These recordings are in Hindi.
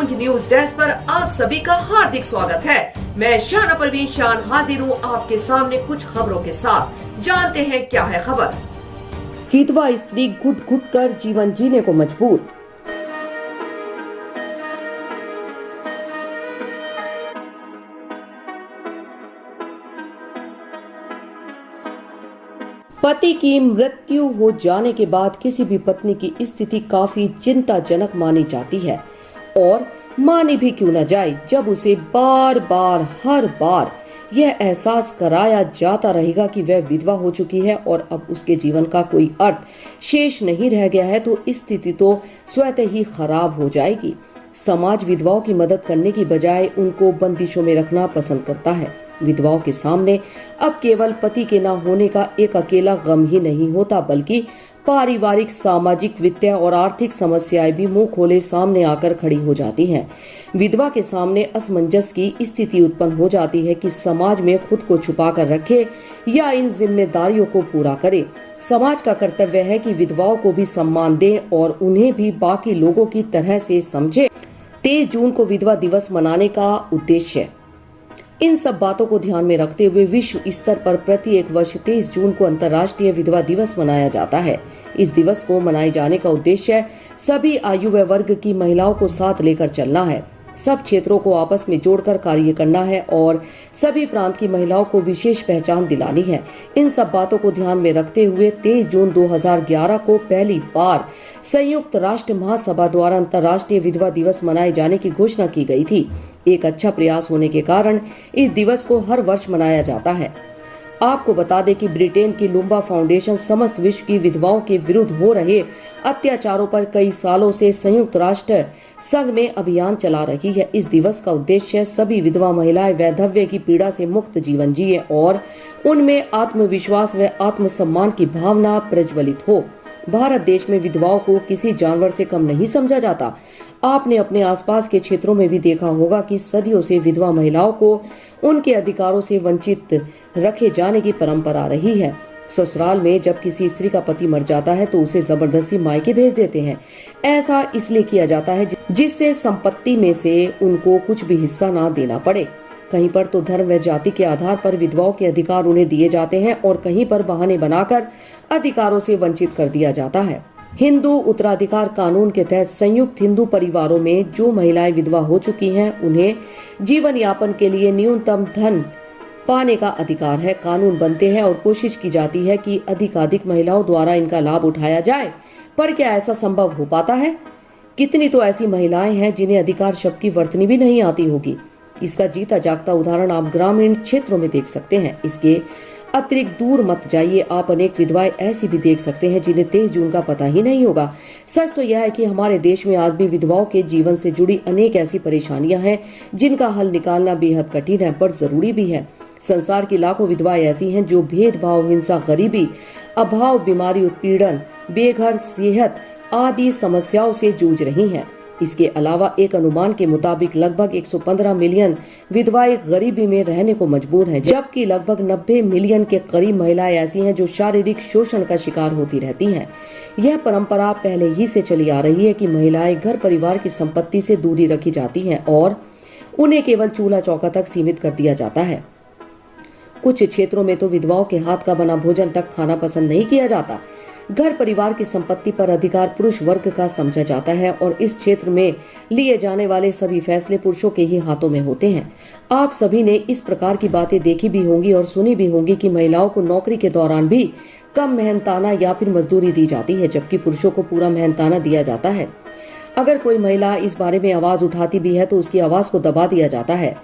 गूंज न्यूज डेस्क पर आप सभी का हार्दिक स्वागत है। मैं शाना परवीन शान हाजिर हूँ आपके सामने कुछ खबरों के साथ। जानते हैं क्या है खबर। विधवा स्त्री घुट घुट कर जीवन जीने को मजबूर। पति की मृत्यु हो जाने के बाद किसी भी पत्नी की स्थिति काफी चिंताजनक मानी जाती है और मानी भी क्यों न जाए जब उसे बार बार हर बार यह एहसास कराया जाता रहेगा कि वह विधवा हो चुकी है और अब उसके जीवन का कोई अर्थ शेष नहीं रह गया है, तो स्थिति तो स्वतः ही खराब हो जाएगी। समाज विधवाओं की मदद करने की बजाय उनको बंदिशों में रखना पसंद करता है। विधवाओं के सामने अब केवल पति के न होने का एक अकेला गम ही नहीं होता, बल्कि पारिवारिक, सामाजिक, वित्तीय और आर्थिक समस्याएं भी मुंह खोले सामने आकर खड़ी हो जाती हैं। विधवा के सामने असमंजस की स्थिति उत्पन्न हो जाती है कि समाज में खुद को छुपा कर रखे या इन जिम्मेदारियों को पूरा करे। समाज का कर्तव्य है कि विधवाओं को भी सम्मान दे और उन्हें भी बाकी लोगों की तरह से समझे। 23 जून को विधवा दिवस मनाने का उद्देश्य। इन सब बातों को ध्यान में रखते हुए विश्व स्तर पर प्रत्येक वर्ष 23 जून को अंतर्राष्ट्रीय विधवा दिवस मनाया जाता है। इस दिवस को मनाए जाने का उद्देश्य सभी आयु व वर्ग की महिलाओं को साथ लेकर चलना है, सब क्षेत्रों को आपस में जोड़कर कार्य करना है और सभी प्रांत की महिलाओं को विशेष पहचान दिलानी है। इन सब बातों को ध्यान में रखते हुए 23 जून 2011 को पहली बार संयुक्त राष्ट्र महासभा द्वारा अंतर्राष्ट्रीय विधवा दिवस मनाए जाने की घोषणा की गई थी। एक अच्छा प्रयास होने के कारण इस दिवस को हर वर्ष मनाया जाता है। आपको बता दें कि ब्रिटेन की लुम्बा फाउंडेशन समस्त विश्व की विधवाओं के विरुद्ध हो रहे अत्याचारों पर कई सालों से संयुक्त राष्ट्र संघ में अभियान चला रही है। इस दिवस का उद्देश्य सभी विधवा महिलाएं वैधव्य की पीड़ा से मुक्त जीवन जिए और उनमें आत्मविश्वास व आत्मसम्मान की भावना प्रज्वलित हो। भारत देश में विधवाओं को किसी जानवर से कम नहीं समझा जाता। आपने अपने आसपास के क्षेत्रों में भी देखा होगा कि सदियों से विधवा महिलाओं को उनके अधिकारों से वंचित रखे जाने की परंपरा रही है। ससुराल में जब किसी स्त्री का पति मर जाता है तो उसे जबरदस्ती मायके भेज देते हैं। ऐसा इसलिए किया जाता है जिससे संपत्ति में से उनको कुछ भी हिस्सा ना देना पड़े। कहीं पर तो धर्म व जाति के आधार पर विधवाओं के अधिकार उन्हें दिए जाते हैं और कहीं पर बहाने बनाकर अधिकारों से वंचित कर दिया जाता है। हिंदू उत्तराधिकार कानून के तहत संयुक्त हिंदू परिवारों में जो महिलाएं विधवा हो चुकी हैं उन्हें जीवन यापन के लिए न्यूनतम धन पाने का अधिकार है। कानून बनते हैं और कोशिश की जाती है कि अधिकाधिक महिलाओं द्वारा इनका लाभ उठाया जाए, पर क्या ऐसा संभव हो पाता है? कितनी तो ऐसी महिलाएं हैं जिन्हें अधिकार शक्ति वर्तनी भी नहीं आती होगी। इसका जीता जागता उदाहरण आप ग्रामीण क्षेत्रों में देख सकते हैं। इसके अतिरिक्त दूर मत जाइए, आप अनेक विधवाएं ऐसी भी देख सकते हैं जिन्हें 23 जून का पता ही नहीं होगा। सच तो यह है कि हमारे देश में आज भी विधवाओं के जीवन से जुड़ी अनेक ऐसी परेशानियां हैं जिनका हल निकालना बेहद कठिन है पर जरूरी भी है। संसार की लाखों विधवाएं ऐसी हैं जो भेदभाव, हिंसा, गरीबी, अभाव, बीमारी, उत्पीड़न, बेघर, सेहत आदि समस्याओं से जूझ रही हैं। इसके अलावा एक अनुमान के मुताबिक लगभग 115 मिलियन विधवाएं गरीबी में रहने को मजबूर हैं, जबकि लगभग 90 मिलियन के करीब महिलाएं ऐसी हैं जो शारीरिक शोषण का शिकार होती रहती हैं। यह परंपरा पहले ही से चली आ रही है कि महिलाएं घर परिवार की संपत्ति से दूरी रखी जाती हैं और उन्हें केवल चूल्हा चौका तक सीमित कर दिया जाता है। कुछ क्षेत्रों में तो विधवाओं के हाथ का बना भोजन तक खाना पसंद नहीं किया जाता। घर परिवार की संपत्ति पर अधिकार पुरुष वर्ग का समझा जाता है और इस क्षेत्र में लिए जाने वाले सभी फैसले पुरुषों के ही हाथों में होते हैं। आप सभी ने इस प्रकार की बातें देखी भी होंगी और सुनी भी होंगी कि महिलाओं को नौकरी के दौरान भी कम मेहनताना या फिर मजदूरी दी जाती है, जबकि पुरुषों को पूरा मेहनताना दिया जाता है। अगर कोई महिला इस बारे में आवाज उठाती भी है तो उसकी आवाज को दबा दिया जाता है।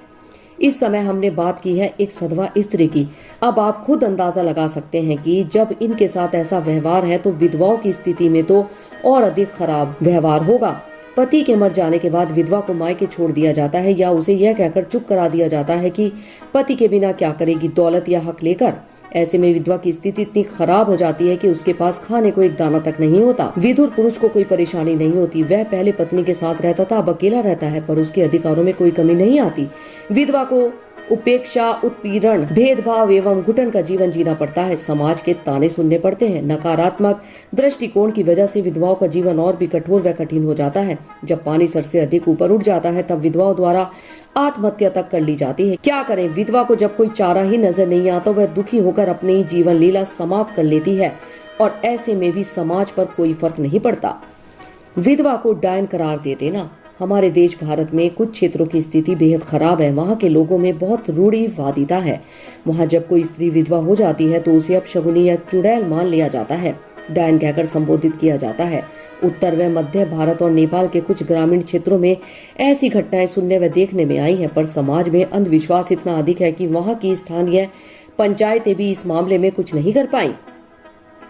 इस समय हमने बात की है एक सधवा स्त्री की। अब आप खुद अंदाजा लगा सकते हैं कि जब इनके साथ ऐसा व्यवहार है तो विधवाओं की स्थिति में तो और अधिक खराब व्यवहार होगा। पति के मर जाने के बाद विधवा को मायके छोड़ दिया जाता है या उसे यह कहकर चुप करा दिया जाता है कि पति के बिना क्या करेगी, दौलत या हक लेकर। ऐसे में विधवा की स्थिति इतनी खराब हो जाती है कि उसके पास खाने को एक दाना तक नहीं होता। विधुर पुरुष को कोई परेशानी नहीं होती। वह पहले पत्नी के साथ रहता था, अब अकेला रहता है, पर उसके अधिकारों में कोई कमी नहीं आती। विधवा को उपेक्षा, उत्पीड़न, भेदभाव एवं घुटन का जीवन जीना पड़ता है। समाज के ताने सुनने पड़ते हैं। नकारात्मक दृष्टिकोण की वजह से विधवाओं का जीवन और भी कठोर व कठिन हो जाता है। जब पानी सर से अधिक ऊपर उठ जाता है तब विधवाओं द्वारा आत्महत्या तक कर ली जाती है। क्या करें, विधवा को जब कोई चारा ही नजर नहीं आता वह दुखी होकर अपनी जीवन लीला समाप्त कर लेती है और ऐसे में भी समाज पर कोई फर्क नहीं पड़ता। विधवा को डायन करार दे देना। हमारे देश भारत में कुछ क्षेत्रों की स्थिति बेहद खराब है। वहाँ के लोगों में बहुत रूढ़िवादिता है। वहाँ जब कोई स्त्री विधवा हो जाती है तो उसे अपशगुनी या चुड़ैल मान लिया जाता है, डायन कहकर संबोधित किया जाता है। उत्तर व मध्य भारत और नेपाल के कुछ ग्रामीण क्षेत्रों में ऐसी घटनाएं सुनने व देखने में आई हैं, पर समाज में अंधविश्वास इतना अधिक है कि वहाँ की स्थानीय पंचायतें भी इस मामले में कुछ नहीं कर पाई।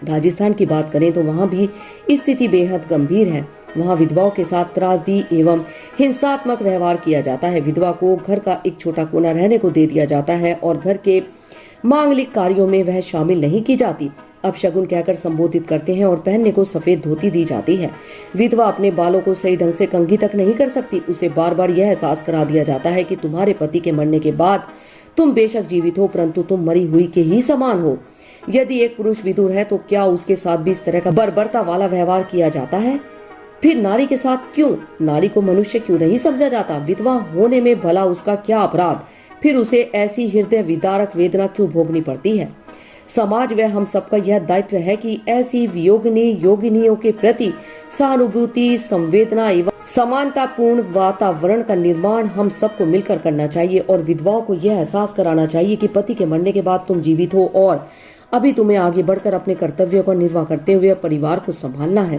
राजस्थान की बात करें तो वहाँ भी स्थिति बेहद गंभीर है। वहाँ विधवाओं के साथ त्रासदी एवं हिंसात्मक व्यवहार किया जाता है। विधवा को घर का एक छोटा कोना रहने को दे दिया जाता है और घर के मांगलिक कार्यों में वह शामिल नहीं की जाती। अपशगुन कहकर संबोधित करते हैं और पहनने को सफेद धोती दी जाती है। विधवा अपने बालों को सही ढंग से कंघी तक नहीं कर सकती। उसे बार बार यह एहसास करा दिया जाता है कि तुम्हारे पति के मरने के बाद तुम बेशक जीवित हो परंतु तुम मरी हुई के ही समान हो। यदि एक पुरुष विधुर है तो क्या उसके साथ भी इस तरह का बर्बरता वाला व्यवहार किया जाता है? फिर नारी के साथ क्यों? नारी को मनुष्य क्यों नहीं समझा जाता? विधवा होने में भला उसका क्या अपराध? फिर उसे ऐसी हृदय विदारक वेदना क्यों भोगनी पड़ती है? समाज व हम सबका यह दायित्व है कि ऐसी वियोगिनी योगिनियों के प्रति सहानुभूति, संवेदना एवं समानतापूर्ण वातावरण का निर्माण हम सबको मिलकर करना चाहिए और विधवाओं को यह एहसास कराना चाहिए कि पति के मरने के बाद तुम जीवित हो और अभी तुम्हें आगे बढ़कर अपने कर्तव्यों का निर्वाह करते हुए परिवार को संभालना है।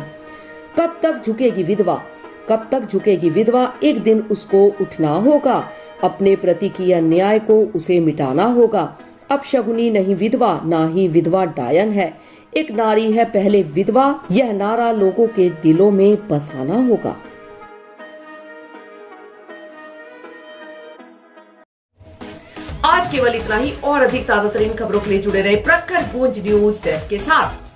कब तक झुकेगी विधवा? कब तक झुकेगी विधवा? एक दिन उसको उठना होगा। अपने प्रति किए अन्याय को उसे मिटाना होगा। अपशगुनी नहीं विधवा, ना ही विधवा डायन है। एक नारी है पहले विधवा, यह नारा लोगों के दिलों में बसाना होगा। आज केवल इतना ही। और अधिक ताजा तरीन खबरों के लिए जुड़े रहे प्रखर गूंज न्यूज डेस्क के साथ।